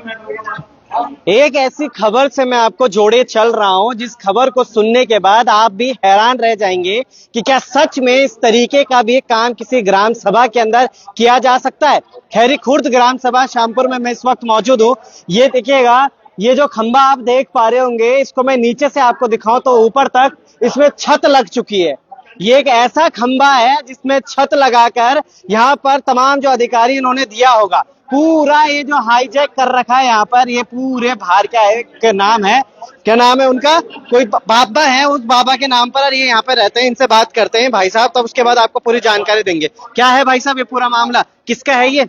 एक ऐसी खबर से मैं आपको जोड़े चल रहा हूं जिस खबर को सुनने के बाद आप भी हैरान रह जाएंगे कि क्या सच में इस तरीके का भी काम किसी ग्राम सभा के अंदर किया जा सकता है। खैरी खुर्द ग्राम सभा शामपुर में मैं इस वक्त मौजूद हूं। ये देखिएगा, ये जो खंबा आप देख पा रहे होंगे, इसको मैं नीचे से आपको दिखाऊं तो ऊपर तक इसमें छत लग चुकी है। ये एक ऐसा खंबा है जिसमें छत लगाकर यहाँ पर तमाम जो अधिकारी इन्होंने दिया होगा, पूरा ये जो हाईजैक कर रखा है यहाँ पर, ये पूरे भार क्या नाम है, क्या नाम है उनका, कोई बाबा है, उस बाबा के नाम पर ये यहाँ पे रहते हैं। इनसे बात करते हैं भाई साहब, तब उसके बाद आपको पूरी जानकारी देंगे। क्या है भाई साहब ये पूरा मामला, किसका है ये?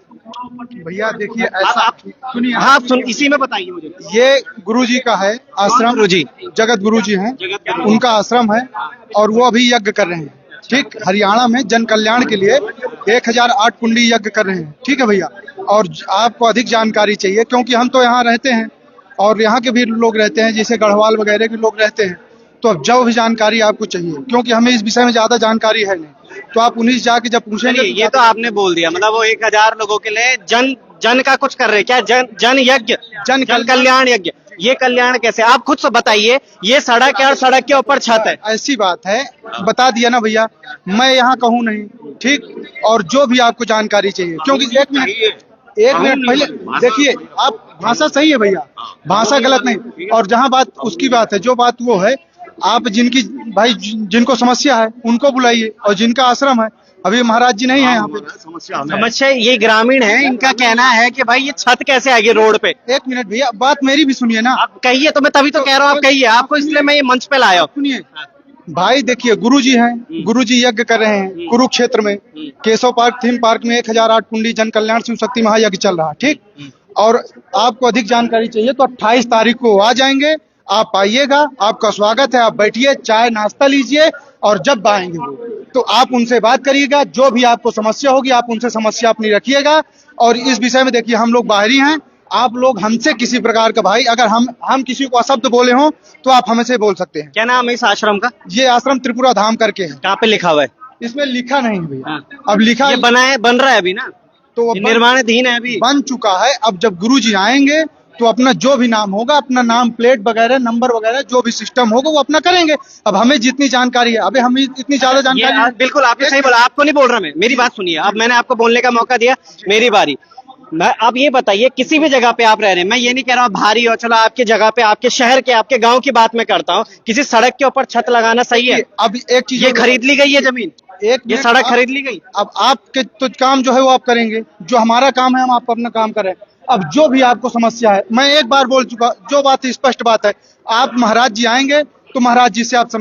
भैया देखिए, ऐसा सुनिए, हाँ सुन, इसी में बताइए मुझे। ये गुरुजी का है आश्रम, गुरुजी जगत गुरुजी हैं, उनका आश्रम है और वो अभी यज्ञ कर रहे हैं। ठीक, हरियाणा में जन कल्याण के लिए 1008 कुंडी यज्ञ कर रहे हैं। ठीक है भैया, और आपको अधिक जानकारी चाहिए क्योंकि हम तो यहाँ रहते हैं और यहाँ के भी लोग रहते हैं, जैसे गढ़वाल वगैरह के लोग रहते हैं। तो अब जो भी जानकारी आपको चाहिए, क्योंकि हमें इस विषय में ज्यादा जानकारी है नहीं, तो आप उन्हीं से जाके जब पूछेंगे। ये तो आपने बोल दिया, मतलब वो 1000 लोगों के लिए जन का कुछ कर रहे हैं क्या? जन यज्ञ, जन कल्याण यज्ञ। ये कल्याण कैसे, आप खुद से बताइए। ये सड़क है और सड़क के ऊपर छत है। ऐसी बात है, बता दिया ना भैया, मैं यहाँ कहूँ नहीं। ठीक, और जो भी आपको जानकारी चाहिए, क्योंकि एक मिनट पहले देखिए, आप भाषा सही है भैया, भाषा गलत नहीं। और जहाँ बात उसकी बात है, जो बात वो है, आप जिनकी भाई जिनको समस्या है उनको बुलाइए, और जिनका आश्रम है, अभी महाराज जी नहीं है यहाँ पे। समस्या ये ग्रामीण है, इनका कहना है कि भाई ये छत कैसे आ गई रोड पे। एक मिनट भैया, बात मेरी भी सुनिए ना। आप कहिए, तो मैं तभी तो कह रहा हूँ आप कहिए, आपको इसलिए मैं ये मंच पे लाया हूँ। सुनिए भाई, देखिए गुरुजी हैं, गुरुजी यज्ञ कर रहे हैं कुरुक्षेत्र में, केशव पार्क थीम पार्क में 1008 कुंडी जन कल्याण शिव शक्ति महायज्ञ चल रहा है। ठीक, और आपको अधिक जानकारी चाहिए तो 28 तारीख को आ जाएंगे, आप आइएगा, आपका स्वागत है। आप बैठिए, चाय नाश्ता लीजिए, और जब आएंगे वो तो आप उनसे बात करिएगा। जो भी आपको समस्या होगी आप उनसे समस्या अपनी रखिएगा। और इस विषय में देखिए, हम लोग बाहरी हैं, आप लोग हमसे किसी प्रकार का भाई, अगर हम किसी को अशब्द बोले हों तो आप हमसे बोल सकते हैं। क्या नाम है इस आश्रम का? ये आश्रम त्रिपुरा धाम करके है। कहाँ पे लिखा हुआ है? इसमें लिखा नहीं भैया। हाँ। अब लिखा, ये बन रहा है अभी ना, तो निर्माणाधीन है, अभी बन चुका है। अब जब गुरुजी आएंगे तो अपना जो भी नाम होगा, अपना नाम प्लेट वगैरह नंबर वगैरह जो भी सिस्टम होगा वो अपना करेंगे। अब हमें जितनी जानकारी है, अभी हमें इतनी ज्यादा जानकारी। बिल्कुल आपने सही बोला, आपको नहीं बोल रहा मैं, मेरी बात सुनिए। अब मैंने आपको बोलने का मौका दिया, मेरी बारी। मैं अब ये बताइए, किसी भी जगह पे आप रह रहे हैं, मैं ये नहीं कह रहा हूँ भारी हो, चलो आपके जगह पे, आपके शहर के, आपके गांव की बात मैं करता हूँ, किसी सड़क के ऊपर छत लगाना सही है? अब एक चीज, ये खरीद ली गई है जमीन, ये सड़क खरीद ली गई। अब आपके तो काम जो है वो आप करेंगे, जो हमारा काम है हम आप अपना काम करें। अब जो भी आपको समस्या है, मैं एक बार बोल चुका, जो बात स्पष्ट बात है, आप महाराज जी आएंगे तो महाराज जी से आप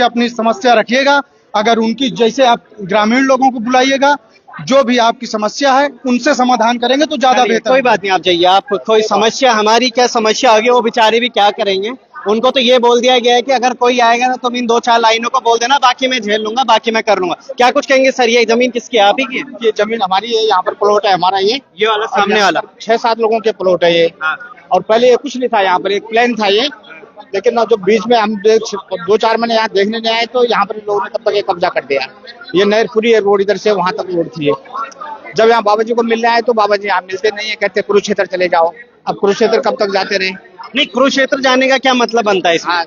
अपनी समस्या रखिएगा। अगर उनकी, जैसे आप ग्रामीण लोगों को बुलाइएगा, जो भी आपकी समस्या है उनसे समाधान करेंगे तो ज्यादा बेहतर। कोई बात नहीं, आप जाइए। आप कोई समस्या, हमारी क्या समस्या होगी, वो बेचारे भी क्या करेंगे। उनको तो ये बोल दिया गया है कि अगर कोई आएगा ना तो इन 2-4 लाइनों को बोल देना, बाकी मैं झेल लूंगा, बाकी मैं कर लूंगा। क्या कुछ कहेंगे सर? ये जमीन किसकी है? आप ही की है? ये जमीन हमारी है, यहाँ पर प्लॉट है हमारा। ये वाला सामने वाला 6-7 लोगों के प्लॉट है ये। और पहले ये कुछ नहीं था, यहाँ पर एक प्लेन था ये, लेकिन ना जो बीच में हम 2-4 महीने यहाँ देखने नहीं आए तो यहाँ पर लोगों ने तब तक ये कब्जा कर दिया। ये नहरपुरी रोड, इधर से वहां तक रोड थी ये। जब यहाँ बाबा जी को मिलने आए तो बाबा जी यहाँ मिलते नहीं है, कहते कुरुक्षेत्र चले जाओ। अब कुरुक्षेत्र कब तक जाते रहे? नहीं, कुरुक्षेत्र जाने का क्या मतलब बनता है इसमें?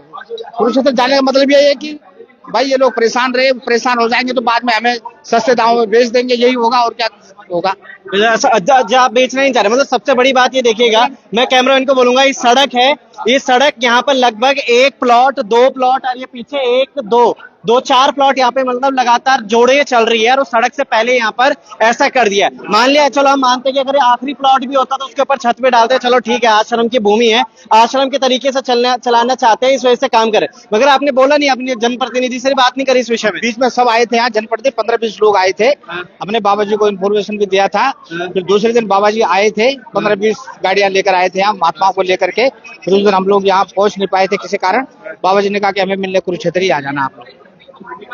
कुरुक्षेत्र जाने का मतलब ये है कि भाई ये लोग परेशान हो जाएंगे तो बाद में हमें सस्ते दामों में बेच देंगे, यही होगा और क्या होगा। आप बेचना नहीं चाह रहे, मतलब सबसे बड़ी बात ये देखिएगा, मैं कैमरामैन को बोलूंगा, इस सड़क है, इस सड़क यहाँ पर लगभग 1 प्लॉट 2 प्लॉट और ये पीछे 1-2-4 प्लॉट यहाँ पे मतलब लगातार जोड़े चल रही है। और उस सड़क से पहले यहाँ पर ऐसा कर दिया है। मान लिया, चलो हम मानते हैं कि अगर आखिरी प्लॉट भी होता तो उसके ऊपर छत पे डालते, चलो ठीक है, आश्रम की भूमि है, आश्रम के तरीके से चलाना चाहते हैं, इस वजह से काम करें। मगर आपने बोला नहीं, अपने जनप्रतिनिधि से बात नहीं करी इस विषय में। बीच में सब आए थे यहाँ, जनप्रतिनिधि 15-20 लोग आए थे, अपने बाबा जी को इन्फॉर्मेशन भी दिया था। फिर दूसरे दिन बाबा जी आए थे, 15-20 गाड़ियां लेकर आए थे यहाँ महात्माओं को लेकर के। फिर उस दिन हम लोग यहाँ पहुंच नहीं पाए थे किसी कारण। बाबा जी ने कहा कि हमें मिलने कुरुक्षेत्र ही आ जाना आप लोग।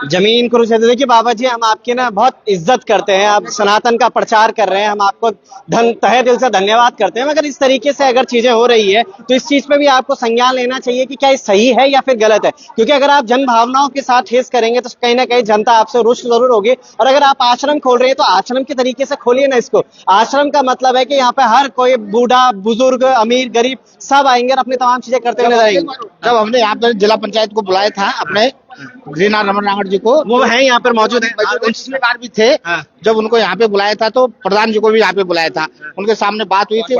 जमीन कुरुक्षेत्र। देखिए बाबा जी, हम आपकी ना बहुत इज्जत करते हैं, आप सनातन का प्रचार कर रहे हैं, हम आपको तहे दिल से धन्यवाद करते हैं, मगर इस तरीके से अगर चीजें हो रही है तो इस चीज पे भी आपको संज्ञान लेना चाहिए कि क्या ये सही है या फिर गलत है। क्योंकि अगर आप जन भावनाओं के साथ ठेस करेंगे तो कहीं ना कहीं जनता आपसे रुष्ट जरूर होगी। और अगर आप आश्रम खोल रहे हैं तो आश्रम के तरीके से खोलिए ना इसको। आश्रम का मतलब है कि यहाँ पे हर कोई बूढ़ा बुजुर्ग अमीर गरीब सब आएंगे और अपनी तमाम चीजें करते हुए नजर आएंगे। जब हमने यहाँ पर जिला पंचायत को बुलाया था अपने गृहनाथ रमन रांगड़ जी को, वो है यहाँ पर मौजूद है, पिछली बार भी थे। हाँ। जब उनको यहाँ पे बुलाया था तो प्रधान जी को भी यहाँ पे बुलाया था, उनके सामने बात हुई थी।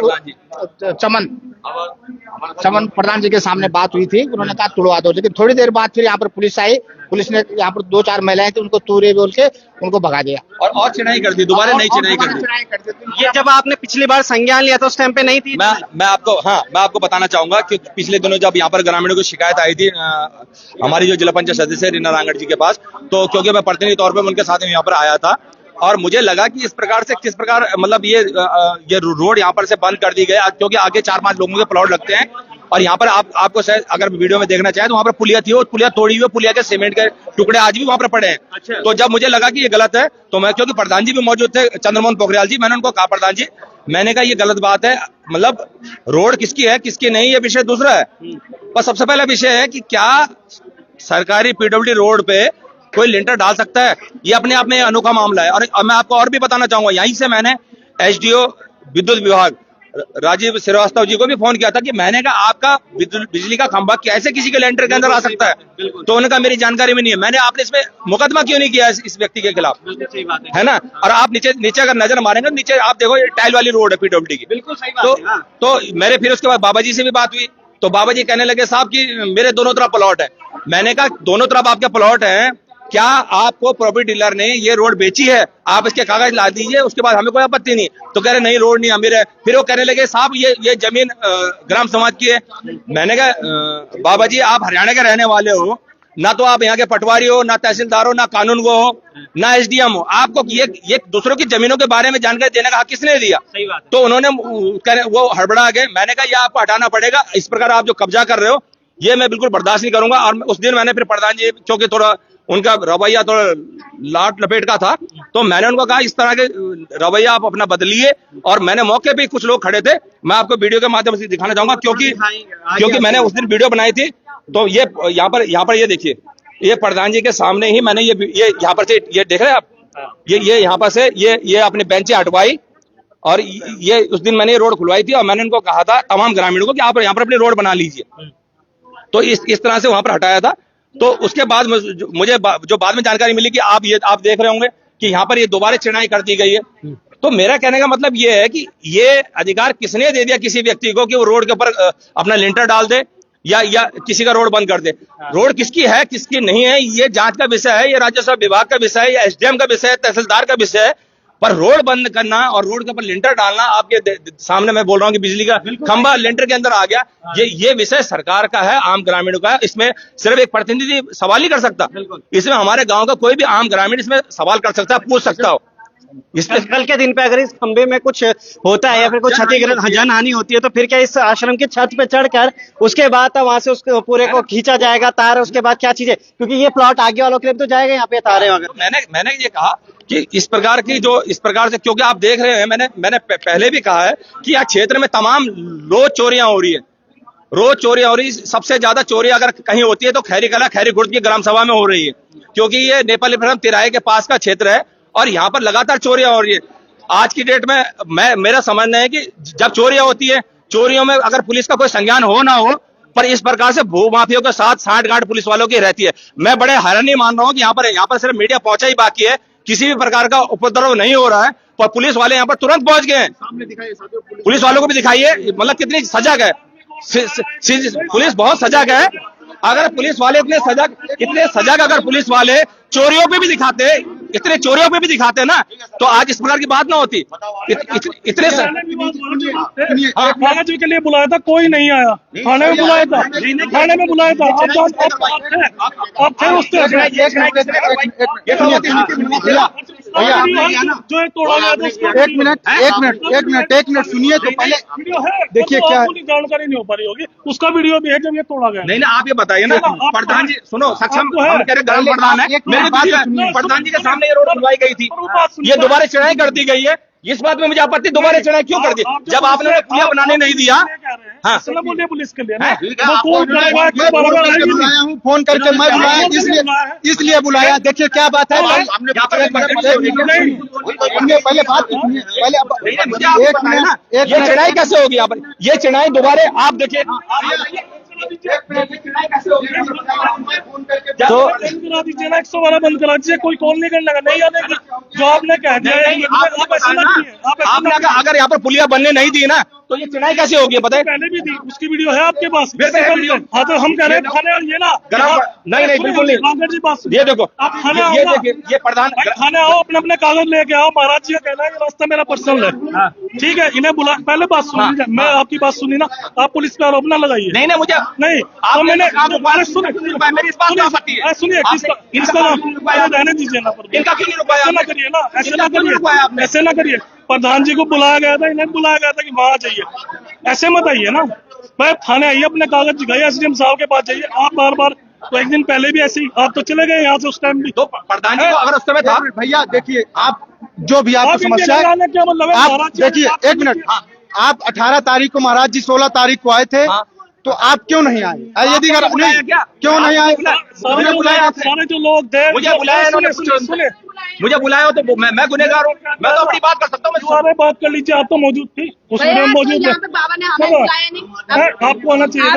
चमन प्रधान जी के सामने बात हुई थी, उन्होंने कहा तुड़वा दो। लेकिन थोड़ी देर बाद फिर यहाँ पर पुलिस आई, पुलिस ने यहाँ पर 2-4 महिलाएं थी, उनको तूरे बोल के उनको भगा दिया और चिनाई कर दी, दोबारा नई चिनाई कर दी। ये जब आपने पिछली बार संज्ञान लिया था उस टाइम पे नहीं थी। मैं आपको बताना चाहूंगा कि पिछले दिनों जब यहाँ पर ग्रामीणों की शिकायत आई थी हमारी जो जिला पंचायत सदस्य है रीना रांगड़ जी के पास, तो क्योंकि मैं प्रतिनिधि तौर पर उनके साथ यहाँ पर आया था और मुझे लगा कि इस प्रकार से किस प्रकार मतलब ये रोड यहाँ पर से बंद कर दी गई, क्योंकि आगे 4-5 लोगों के प्लॉट लगते हैं और यहाँ पर आपको शायद अगर वीडियो में देखना चाहे तो वहाँ पर पुलिया थी, वो पुलिया तोड़ी हुई, पुलिया के सीमेंट के टुकड़े आज भी वहाँ पर पड़े हैं। अच्छा। तो जब मुझे लगा कि ये गलत है तो मैं, क्योंकि प्रधान जी भी मौजूद थे चंद्रमोहन पोखरियाल जी, मैंने उनको कहा प्रधान जी, मैंने कहा ये गलत बात है, मतलब रोड किसकी है किसकी नहीं, ये विषय दूसरा है। पर सबसे पहला विषय है कि क्या सरकारी पीडब्ल्यूडी रोड पे कोई लिंटर डाल सकता है, ये अपने आप में अनोखा मामला है। और मैं आपको और भी बताना चाहूंगा, यहीं से मैंने एसडीओ विद्युत विभाग राजीव श्रीवास्तव जी को भी फोन किया था कि मैंने कहा आपका बिजली का खंभा कैसे किसी के लेंटर के अंदर आ सकता है, तो उन्होंने कहा मेरी जानकारी में नहीं है। मैंने आपने इसमें मुकदमा क्यों नहीं किया इस व्यक्ति के खिलाफ, है ना। और आप नीचे अगर नजर मारेंगे, नीचे आप देखो ये टाइल वाली रोड है पीडब्ल्यूडी की, बिल्कुल सही बात है। तो मेरे फिर उसके बाद बाबा जी से भी बात हुई, तो बाबा जी कहने लगे साहब कि मेरे दोनों तरफ प्लॉट है। मैंने कहा दोनों तरफ आपके प्लॉट है, क्या आपको प्रॉपर्टी डीलर ने ये रोड बेची है, आप इसके कागज ला दीजिए, उसके बाद हमें कोई आपत्ति नहीं। तो कह रहे नहीं रोड नहीं अमीर है। फिर वो कहने लगे साहब ये जमीन ग्राम समाज की है। मैंने कहा बाबा जी आप हरियाणा के रहने वाले हो, ना तो आप यहाँ के पटवारी हो, ना तहसीलदार हो, ना कानून को हो, ना एसडीएम हो, आपको ये दूसरों की जमीनों के बारे में जानकारी देने का हक किसने दिया। सही बात है। तो उन्होंने वो हड़बड़ा गए। मैंने कहा ये आपको हटाना पड़ेगा, इस प्रकार आप जो कब्जा कर रहे हो ये मैं बिल्कुल बर्दाश्त नहीं करूंगा। और उस दिन मैंने फिर प्रधान जी, क्योंकि थोड़ा उनका रवैया थोड़ा लाट लपेट का था, तो मैंने उनको कहा इस तरह के रवैया आप अपना बदलिए। और मैंने मौके पे कुछ लोग खड़े थे, मैं आपको वीडियो के माध्यम से दिखाना चाहूंगा, क्योंकि मैंने उस दिन वीडियो बनाई थी। तो ये यहाँ पर ये देखिए, ये प्रधान जी के सामने ही मैंने ये यहाँ पर से ये देख रहे हैं आप, ये यहाँ पर से ये अपने बेंचें हटवाई और ये उस दिन मैंने रोड खुलवाई थी और मैंने उनको कहा था तमाम ग्रामीणों को कि आप यहाँ पर अपनी रोड बना लीजिए। तो इस तरह से वहां पर हटाया था। तो उसके बाद मुझे जो बाद में जानकारी मिली कि आप देख रहे होंगे कि यहाँ पर ये दोबारा चिनाई कर दी गई है। तो मेरा कहने का मतलब ये है कि ये अधिकार किसने दे दिया किसी व्यक्ति को कि वो रोड के ऊपर अपना लिंटर डाल दे या किसी का रोड बंद कर दे। रोड किसकी है किसकी नहीं है ये जांच का विषय है, ये राजस्व विभाग का विषय है, ये एसडीएम का विषय है, तहसीलदार का विषय है। पर रोड बंद करना और रोड के ऊपर लिंटर डालना, आपके सामने मैं बोल रहा हूँ कि बिजली का खंभा लिंटर के अंदर आ गया, ये विषय सरकार का है, आम ग्रामीणों का है। इसमें सिर्फ एक प्रतिनिधि सवाल नहीं कर सकता, इसमें हमारे गांव का कोई भी आम ग्रामीण इसमें सवाल कर सकता है, पूछ सकता हो। इसलिए कल के दिन पे अगर इस खंबे में कुछ होता है या फिर कुछ क्षतिग्रस्त जन हानि होती है तो फिर क्या इस आश्रम की छत पे चढ़कर उसके बाद वहां से उसको पूरे को खींचा जाएगा तार, उसके बाद क्या चीजें, क्योंकि ये प्लॉट आगे वालों के लिए तो जाएगा यहाँ पे तारे वगैरह। मैंने ये कहा कि इस प्रकार से क्योंकि आप देख रहे हैं, मैंने पहले भी कहा है कि यह क्षेत्र में तमाम रोज चोरियां हो रही है, रोज चोरियां हो रही है। सबसे ज्यादा चोरी अगर कहीं होती है तो खैरी कला खैरी गुर्द की ग्राम सभा में हो रही है, क्योंकि ये नेपालीपुरम तिराहे के पास का क्षेत्र है और यहाँ पर लगातार चोरियां हो रही है। आज की डेट में मेरा समझना है कि जब चोरियां होती है, चोरियों में अगर पुलिस का कोई संज्ञान हो ना हो, पर इस प्रकार से भू माफियों के साथ सांठगांठ पुलिस वालों की रहती है। मैं बड़े हैरानी मान रहा हूँ कि यहाँ पर सिर्फ मीडिया पहुंचा ही बाकी है, किसी भी प्रकार का उपद्रव नहीं हो रहा है, पर पुलिस वाले यहाँ पर तुरंत पहुंच गए हैं। पुलिस वालों को भी दिखाइए, मतलब कितनी सजग है पुलिस, बहुत सजग है। अगर पुलिस वाले इतने सजग अगर पुलिस वाले चोरियों पे भी दिखाते इतने चोरियों पे भी दिखाते हैं ना, तो आज इस प्रकार की बात ना होती। इतने थाने के लिए बुलाया था, कोई नहीं आया। थाने में बुलाया था, थाने में बुलाया था। आप थे उस जो तोड़ा गया था, एक मिनट सुनिए तो पहले देखिए क्या जानकारी नहीं हो पा रही होगी। उसका वीडियो भी है जब ये तोड़ा गया। नहीं ना, आप ये बताइए ना, प्रधान जी सुनो, सक्षम हम कह रहे ग्राम प्रधान है, मेरी बात सुनिए, प्रधान जी के सामने ये रोड खुलवाई गई थी, ये दोबारा चढ़ाई कर दी गई है, इस बात में मुझे आपत्ति, दोबारा चढ़ाई क्यों कर दी जब आपने उन्हें पुलिया बनाने नहीं दिया। हाँ बोलिए पुलिस के लिए ना, बुलाया हूँ, फोन करके मैं बुलाया, इसलिए बुलाया। देखिए क्या बात है, पहले बात ये चढ़ाई कैसे होगी यहाँ पर, ये चढ़ाई दोबारा आप देखिए तो करा दीजिए ना, 112 बंद करा दीजिए, कोई कॉल नहीं करने का, नहीं आने का, जो आपने कह दिया है। आपने अगर यहाँ पर पुलिया बनने नहीं दी ना, तो ये चढ़ाई कैसे होगी बताए। पहले भी दी, उसकी वीडियो है आपके पास। हाँ तो हम कह रहे हैं थाने आइए ना। नहीं बिल्कुल नहीं, रांगड़ जी बात ये देखो, आप थाने आओ ये ना। देखिए, ये प्रधान थाने आओ, अपने अपने कागज लेके आओ। महाराज जी का कहना है ये रास्ता मेरा पर्सनल है, ठीक है। इन्हें बुला, पहले बात सुन लीजिए, मैं आपकी बात सुनी ना, आप पुलिस पे आरोप ना लगाइए। नहीं मुझे नहीं, आप मैंने मेरी इस बात में आपत्ति है। सुनिए, किसका रहने दीजिए ना, इनका क्यों नहीं रुकवाया, ऐसा ना करिए ना, ऐसे ना करिए, आपने ऐसे ना करिए। प्रधान जी को बुलाया गया था, इन्हें बुलाया गया था कि वहां जाइए, ऐसे मत आइए ना। भाई थाने आइए, अपने कागज दिखाइए, एसडीएम साहब के पास जाइए। आप बार बार, तो एक दिन पहले भी ऐसे ही आप तो चले गए यहाँ से उस टाइम भी। तो प्रधान जी को अगर उस समय था, भैया देखिए, आप जो भी आपको समस्या है, क्या मतलब है, आप देखिए, एक मिनट, आप 18 तारीख को महाराज जी 16 तारीख को आए थे, तो आप क्यों नहीं आए? यदि क्यों नहीं आए? सारे जो लोग थे, मुझे बुलाया, मुझे बुलाया हो तो मैं गुनहगार हूँ, मैं तो अपनी बात कर सकता हूँ। सारे बात कर लीजिए, आप तो मौजूद थी उस वीडियो में, मौजूद है। बाबा ने हमें बुलाया नहीं। आपको आना चाहिए था,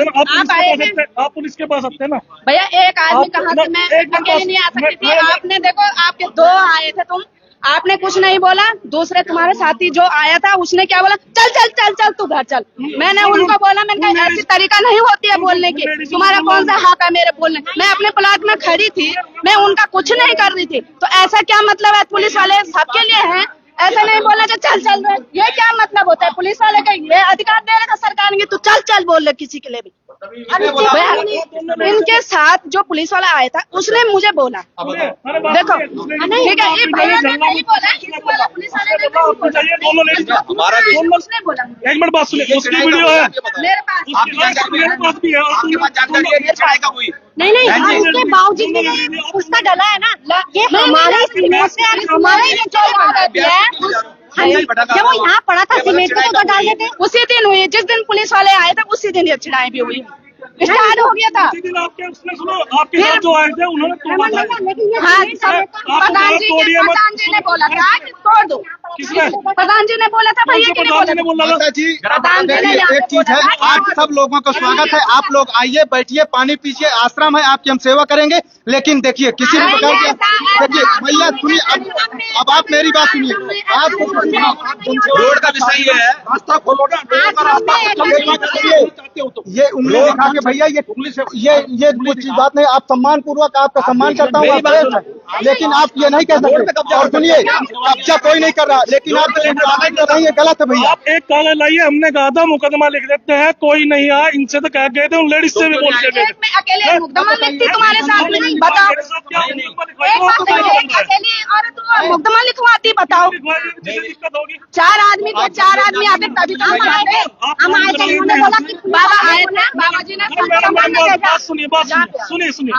आप पुलिस के पास आते ना। भैया एक आदमी कहाँ से, मैं अकेले नहीं आ सकती थी। आपने देखो, आपके 2 आए थे, तुम आपने कुछ नहीं बोला। दूसरे तुम्हारे साथी जो आया था उसने क्या बोला, चल चल चल चल तू घर चल। मैंने उनको बोला, मैंने कहा ऐसी तरीका नहीं होती है बोलने की, तुम्हारा कौन सा हक है मेरे बोलने। मैं अपने प्लाट में खड़ी थी, मैं उनका कुछ नहीं कर रही थी, तो ऐसा क्या मतलब है? पुलिस वाले सबके लिए हैं, ऐसा नहीं बोलना कि चल चल रहे, ये क्या मतलब होता है? पुलिस वाले का ये अधिकार दे रखा सरकार ने, तू चल चल बोल रहे किसी के लिए भी। इनके साथ जो पुलिस वाला आया था उसने मुझे बोला, देखो ठीक है, ये भैया ने नहीं बोला, पुलिस वाले ने नहीं बोला, उसने बोला। एक मिनट बात सुनिए, उसकी वीडियो है मेरे पास भी है। नहीं उसके बावजूद भी उसका डला है ना, ये हमारे सीमेंट से हमारे लिए जो जब वो यहाँ पड़ा था सीमेंट को तो डाल देते। उसी दिन हुई, जिस दिन पुलिस वाले आए थे उसी दिन ये छिड़ाई भी हुई, स्टार्ट हो गया था। आपके उसने सुनो, आपके साथ जो आए थे उन्होंने तोड़ा था। प्रधान जी ने बोला था कि तोड़ दो, प्रधान जी ने बोला था, भैया की माता जी, एक चीज है, आप सब लोगों का स्वागत है, आप लोग आइए, बैठिए, पानी पीजिए, आश्रम है आपकी, हम सेवा करेंगे। लेकिन देखिए किसी भी प्रकार के, देखिए भैया सुनिए, अब आप मेरी बात सुनिए, आप रोड का विषय ये है, रास्ता खोलो ना, ये उंगली दिखा के भैया, ये कुछ बात नहीं, आप सम्मान पूर्वक, आपका सम्मान करता हूँ, लेकिन आप ये नहीं कह सकते। और सुनिए, कब्जा कोई नहीं कर रहा, लेकिन आप कर रहे हैं, गलत है भैया। आप एक कागज लाइए, हमने कहा था मुकदमा लिख देते हैं, कोई नहीं आया, इनसे तो कह गए थे, उन लेडीज से भी बोल के गए। अकेले मुकदमा लिखती तुम्हारे साथ में, बताओ एक बात नहीं, अकेली औरत मुकदमा लिखवाती, बताओ। दिक्कत होगी, 4 आदमी थे, 4 आदमी आते तभी तो हम आए थे। हम आए थे, उन्होंने बोला कि बाबा आए थे, बाबा जी ने बात सुनिए, सुनिए,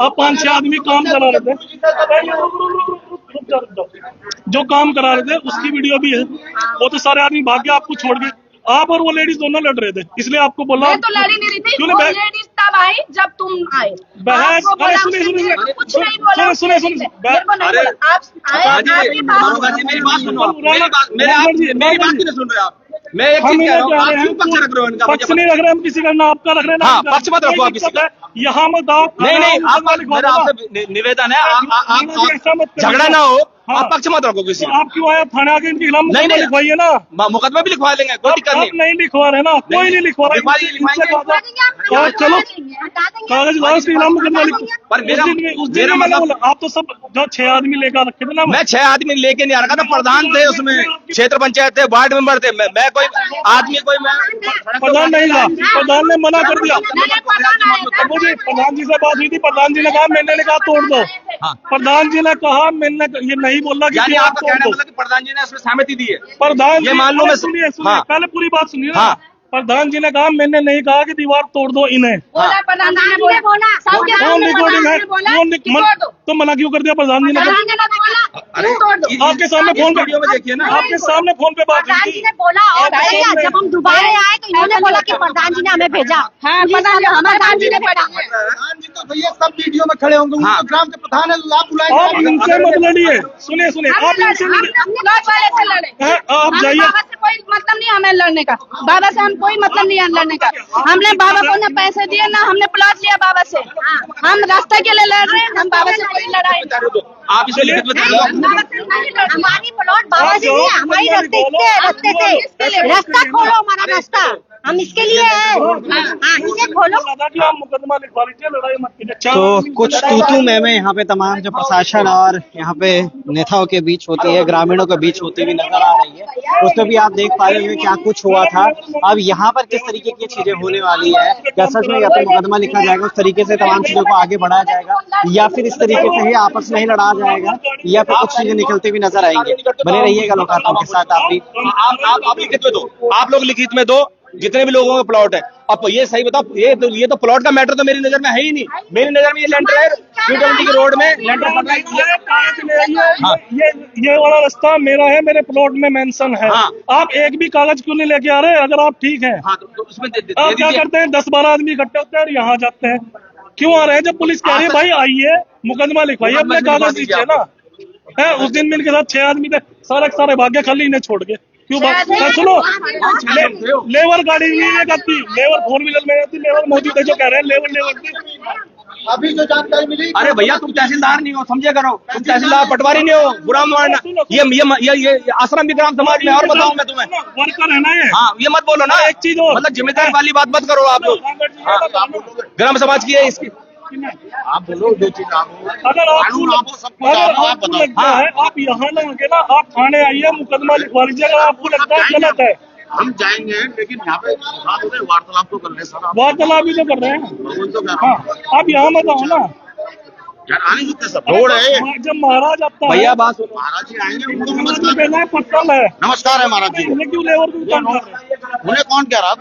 आप 5-6 आदमी काम करा रहे थे, जो काम करा रहे थे उसकी वीडियो भी है, वो तो सारे आदमी भाग गए आपको छोड़ के। आप और वो लेडीज दोनों लड़ रहे थे, इसलिए आपको बोला। मैं तो लड़ी नहीं रही थी, वो लेडीज तब आई जब तुम आए। बहस, कुछ नहीं बोला, सुने आप मेरी बात सुनो, मेरी बात क्यों नहीं सुन रहे आप? मैं एक चीज कह रहा हूँ, आप क्यों पक्ष रख रहे हो इनका? पक्ष नहीं रख रहे हम किसी का, ना आपका रख रहे हैं, हाँ, पक्ष मत रखो आप किसी का। यहाँ मत आओ, नहीं, आप मेरा आपसे निवेदन है, आप झगड़ा ना हो, हाँ। आप पक्ष मत रखो किसी तो आप क्यों आए थाने आके इनके खिलाफ मुकदमा नहीं। लिखवाइए ना। मुकदमा भी लिखवा लेंगे, कोई दिक्कत आप नहीं। नहीं लिखवा रहे ना, कोई नहीं लिखवा रहा। और चलो कागज लाओ, इसके खिलाफ मुकदमा लिखो। पर मेरा- उस दिन मेरा मैंने मतलब- बोला, आप तो सब जो 6 आदमी लेकर रखे थे ना, मैं 6 आदमी लेके नहीं आ रखा था, प्रधान थे उसमें, क्षेत्र पंचायत थे, वार्ड मेंबर थे। मैं कोई आदमी कोई मैं प्रधान नहीं था, प्रधान ने मना कर दिया। मुझे प्रधान जी से बात हुई थी, प्रधान जी ने कहा, मैंने कहा तोड़ दो। हाँ। प्रधान जी ने कहा, मैंने ये नहीं बोला कि यानी दीवार आपका तोड़ कहना दो। मतलब कि प्रधान जी ने इसमें सहमति दी है। प्रधान ये जी, मान लो मैं- सुनिए सुनिए, हाँ। पहले पूरी बात सुनिए ना। हाँ। प्रधान जी ने कहा, मैंने नहीं कहा कि दीवार तोड़ दो इन्हें। बोला प्रधान जी ने बोला, सबके कौन सामने रिकॉर्डिंग है? बोला कौन कि तोड़ दो। तो मना क्यों कर दिया प्रधान जी ने? प्रधान जी ने बोला अरे तोड़ दो। आपके सामने फोन पे, वीडियो में देखिए ना। आपके सामने फोन पे बात हुई प्रधान थी। जी ने बोला, और भैया जब हम दोबारा आए तो इन्होंने बोला कि प्रधान जी ने हमें भेजा। हाँ, प्रधान जी ने भेजा। प्रधान जी तो भैया सब वीडियो में खड़े होंगे, हाँ। उनको ग्राम के प्रधान है, आप आप बुलाएंगे। इनसे मत लड़िए, सुनिए सुनिए, आप इनसे लड़िए। प्लॉट वाले से लड़े। हैं, आप हम जाइए। बाबा से कोई मतलब नहीं हमें लड़ने का, बाबा से हम कोई मतलब नहीं है लड़ने का। हमने बाबा को ना पैसे दिए ना हमने प्लॉट लिया बाबा से। हम रास्ते के लिए लड़ रहे हैं, हम बाबा से कोई लड़ाई नहीं। आप इसको लिखित में दे दो। बाबा से नहीं लड़ रहे। हमारी प्लॉट बाबा जी ने हमारी रास्ते थे, रास्ता खोलो हमारा रास्ता, हम इसके लिए हैं। हाँ, इसे खोलो। लगा कि आप मुकदमा लिखवा लीजिए, लड़ाई मत कीजिए। तो कुछ तू में यहाँ पे तमाम जो प्रशासन और यहाँ पे नेताओं के बीच होती है, ग्रामीणों के बीच होती हुई नजर आ रही है। उसमें भी आप देख पा रहे होंगे क्या कुछ हुआ था। अब यहाँ पर किस तरीके की चीजें होने वाली है, क्या सच में या फिर मुकदमा लिखा जाएगा, उस तरीके से तमाम चीजों को आगे बढ़ाया जाएगा, या फिर इस तरीके से ही आपस में ही लड़ा जाएगा, या फिर कुछ चीजें निकलती हुई नजर आएंगी। बने रहिएगा लोकार्पण के साथ आप भी। आप लिखित में दो, आप लोग लिखित में दो, जितने भी लोगों का प्लॉट है। अब ये सही बताओ, ये तो प्लॉट का मैटर तो मेरी नजर में है ही नहीं। मेरी नजर में ये लेंटर है, 220 की रोड में लेंटर पड़ रहा है। ये वाला रास्ता मेरा है, मेरे प्लॉट में मेंशन है। हाँ। आप एक भी कागज क्यों नहीं लेके आ रहे? अगर आप ठीक हैं, हाँ, तो उसमें दे आप क्या दीजिए। करते हैं? 10-12 आदमी इकट्ठे होते हैं और यहाँ जाते हैं। क्यों आ रहे हैं? जब पुलिस कह रही है भाई आइए मुकदमा लिखवाइए, अपने मुकदमा कागज दीजिए दीजिए ना। है, उस दिन में इनके साथ 6 आदमी थे, सारे भाग्य खाली इन्हें छोड़ के। क्यों बात सुनो, लेबर गाड़ी नहीं करती, लेबर 4 व्हीलर में रहती, लेबर मौजूद है जो कह रहे हैं लेबर अभी जो जानकारी मिली, अरे भैया तुम तहसीलदार नहीं हो, समझे करो। तुम तहसीलदार पटवारी नहीं हो, बुरा मानना। ये आश्रम भी ग्राम समाज में। और बताऊं मैं तुम्हें, वर्कर है ना ये। हाँ ये मत बोलो ना, एक चीज और, मतलब जिम्मेदारी वाली बात मत करो आप लोग। ग्राम समाज की है इसकी। आप बोलो जो चीज आप अगर आपको आप बताओ। लगता है आप यहाँ ना आके ना आप थाने आइए, मुकदमा लिखवा लीजिए। अगर आपको लगता है गलत है, हम जाएंगे, लेकिन यहाँ पे बात हो रही है, वार्तालाप तो कर रहे हैं सर। आप वार्तालाप भी तो कर रहे हैं। तो कह रहा हाँ, हूँ आप यहाँ मत आओ ना। यार, आने सकते सब रोड है। जब महाराज आता है, भैया बात सुनो, महाराज जी आएंगे, उनको तो नमस्कार पहला पत्तल है, नमस्कार है महाराज जी को। उन्हें क्यों लेबर को काम कर रहे हैं? उन्हें कौन कह रहा?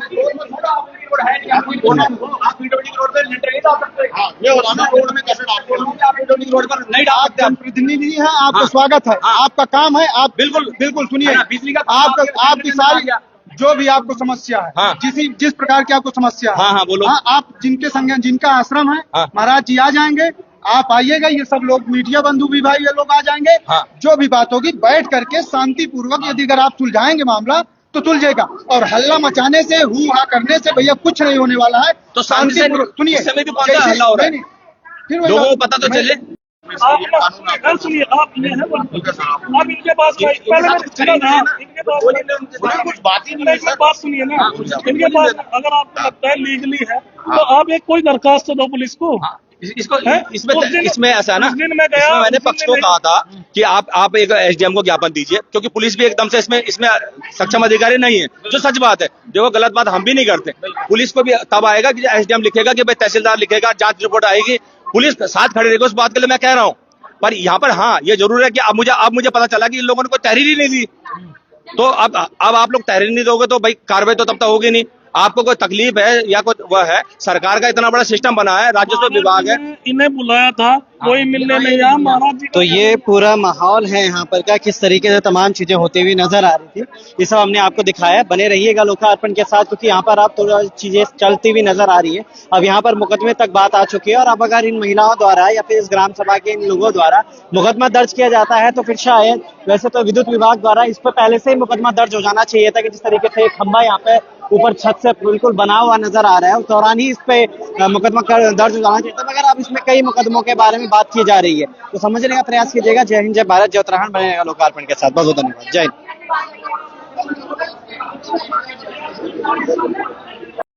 हाँ, ये बताओ ना, रोड में कैसे डालते हो? रोड पर नहीं डाल आप सकते आप। जनप्रतिनिधि हैं, आपको हाँ। स्वागत है। हाँ। आपका काम है, आप बिल्कुल। बिल्कुल सुनिए। है ना, बिजली का आपकी सारी जो भी आपको समस्या है, हाँ। जिस प्रकार की आपको समस्या है, हाँ, हाँ, बोलो। आप जिनका आश्रम है, हाँ। महाराज जी आ जाएंगे, आप आइएगा, ये सब लोग मीडिया बंधु भी भाई ये लोग आ जाएंगे। हाँ। जो भी बात होगी बैठ करके शांतिपूर्वक, यदि अगर आप सुलझाएंगे मामला तो सुलझेगा। और हल्ला मचाने से, हू हा करने से भैया कुछ नहीं होने वाला है। तो शांति से शांतिपूर्वक सुनिए, इस समय भी कौन सा जैसे- हल्ला हो रहा है? नहीं, फिर वही लोगों को बात- पता तो मैं- चले। आप ना सुनिए, आप ये है आप इनके पास पहले मैंने सुना था, इनके पास कुछ बात ही नहीं है एक सर। बात सुनिए ना, इनके पास अगर आपको लगता है लीगली है तो आप एक कोई दरखास्त तो दो पुलिस को। इसको है? इसमें ऐसा है ना, उस दिन मैं गया, इसमें मैंने उस दिन पक्ष को मैंने- कहा था कि आप एक एसडीएम को ज्ञापन दीजिए, क्योंकि पुलिस भी एकदम से इसमें सक्षम अधिकारी नहीं है, जो सच बात है। देखो गलत बात हम भी नहीं करते। पुलिस को भी तब आएगा कि एसडीएम लिखेगा, कि भाई तहसीलदार लिखेगा, जांच रिपोर्ट आएगी, पुलिस साथ खड़ी रहेगी। उस बात के लिए मैं कह रहा हूँ। पर यहाँ पर हाँ ये जरूर है कि अब मुझे पता चला कि इन लोगों ने कोई तहरीर ही नहीं दी। तो अब आप लोग तहरीर नहीं दोगे तो भाई कार्रवाई तो तब तक होगी नहीं। आपको कोई तकलीफ है या कोई वह है, सरकार का इतना बड़ा सिस्टम बना है, राजस्व विभाग है। इन्हें बुलाया था, कोई मिलने नहीं आया। महाराज जी तो ये पूरा माहौल है यहाँ पर का, किस तरीके से तमाम चीजें होती हुई नजर आ रही थी, ये सब हमने आपको दिखाया। बने रहिएगा लोकार्पण के साथ, क्योंकि यहाँ पर आप थोड़ा चीजें चलती हुई नजर आ रही है। अब यहाँ पर मुकदमे तक बात आ चुकी है, और अब अगर इन महिलाओं द्वारा या फिर इस ग्राम सभा के इन लोगों द्वारा मुकदमा दर्ज किया जाता है तो फिर शायद, वैसे तो विद्युत विभाग द्वारा इस पर पहले से ही मुकदमा दर्ज हो जाना चाहिए था, कि जिस तरीके से एक खंभा यहाँ पे ऊपर छत से बिल्कुल बना हुआ नजर आ रहा है, उस दौरान ही इस पे मुकदमा दर्ज हो जाना चाहिए था। मगर अब अब इसमें कई मुकदमों के बारे में बात की जा रही है, तो समझने का प्रयास कीजिएगा। जय हिंद, जय भारत, जय उत्तराखंड। बनेगा लोकार्पण के साथ, बहुत बहुत धन्यवाद। जय हिंद।